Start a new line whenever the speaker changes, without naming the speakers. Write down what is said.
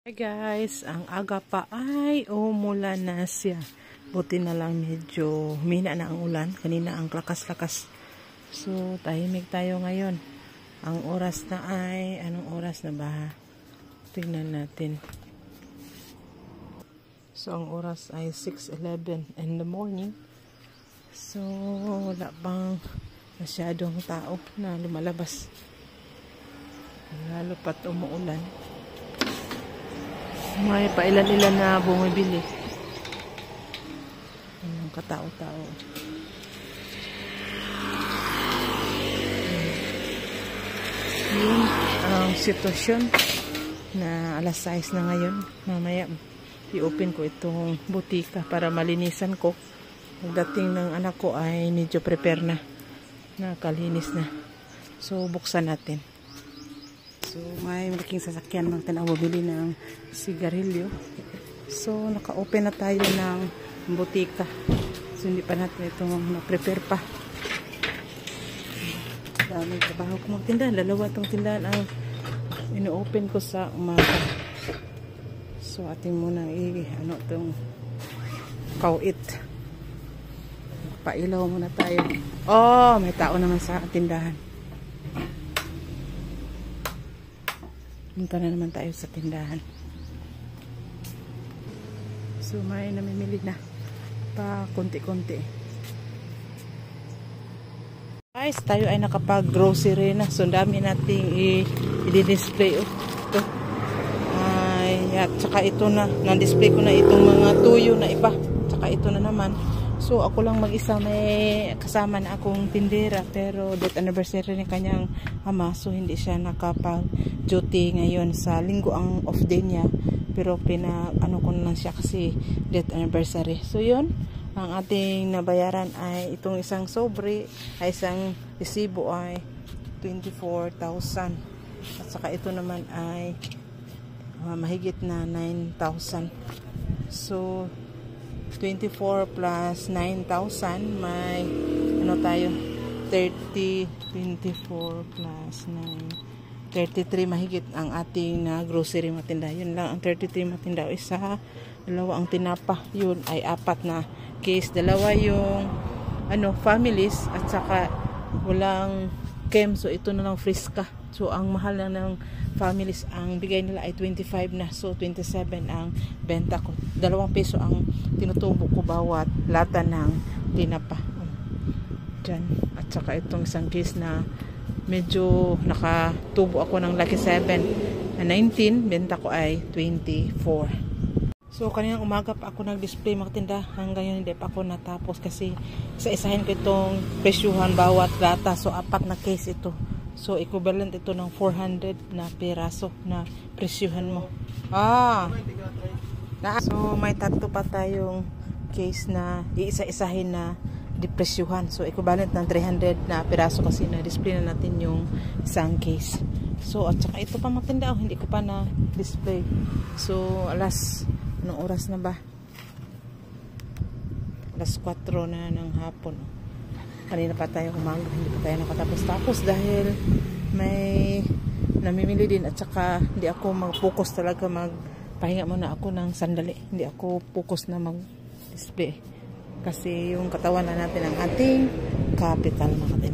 Hi guys, ang aga pa ay umulan na siya. Buti na lang medyo humina na ang ulan. Kanina ang lakas-lakas. So, tahimik tayo ngayon. Ang oras na ay, anong oras na ba? Tingnan natin. So, ang oras ay 6:11 in the morning. So, wala pang masyadong tao na lumalabas. Lalo pat umuulan. May pailan-ilan na bumibili. Ang katao-tao. Yun ang sitwasyon na alas 6 na ngayon. Mamaya i-open ko itong butika para malinisan ko. Pagdating ng anak ko ay medyo prepare na. Nakalinis na. So buksan natin. So, may malaking sasakyan mga tanaw bumili ng sigarilyo. So, naka-open na tayo ng butika. So, hindi pa natin itong na-prepare pa. Daming trabaho ko mga tindahan. Dalawa itong tindahan ang ino-open ko sa umaga. So, ating muna itong kawit. Pailaw muna tayo. Oh, may tao naman sa tindahan. Punta na naman tayo sa tindahan. So may namimili na pa konti-konti. Guys, tayo ay nakapag-grocery na. So dami nating i-display. Ito. Ay, at saka ito na. Na-display ko na itong mga tuyo na iba. Saka ito na naman. So ako lang mag-isa, may kasama na akong tindera, pero death anniversary ni kanyang ama, so hindi siya nakapag-duty ngayon. Sa linggo ang off day niya, pero ano ko na lang siya kasi death anniversary. So yun, ang ating nabayaran ay itong isang sobre, ay isang resibo ay 24,000. At saka ito naman ay mahigit na 9,000. So 24 plus 9,000 may ano tayo 30, 24 plus 9 33 mahigit ang ating grocery matinda. Yun lang ang 33 matinda. Isa, dalawa ang tinapa, yun ay 4 na case, dalawa yung families at saka walang kem, so ito na lang friska. So ang mahal na ng families, ang bigay nila ay 25 na, so 27 ang benta ko. 2 peso ang tinutubo ko bawat lata ng tinapa. Diyan. At saka itong isang case na medyo nakatubo ako ng Lucky 7 na 19, benta ko ay 24. So kaninang umaga pa ako nag-display mga tinda, hanggang yun hindi pa ako natapos kasi isa-isahin ko itong presyuhan bawat lata. So 4 na case ito. So equivalent ito ng 400 na piraso na presyuhan mo. So may 3 pa tayong case na iisa-isahin na depresyuhan. So equivalent ng 300 na piraso kasi na-display na natin yung isang case. So at saka ito pa mga tinda, hindi ko pa na-display. So anong oras na ba? Alas 4 na ng hapon. Kanina pa tayo umaga, hindi pa tayo nakatapos-tapos dahil may namimili din at saka hindi ako mag-focus talaga, magpahinga muna ako ng sandali. Hindi ako focus na mag-display kasi yung katawan na natin ang ating capital mga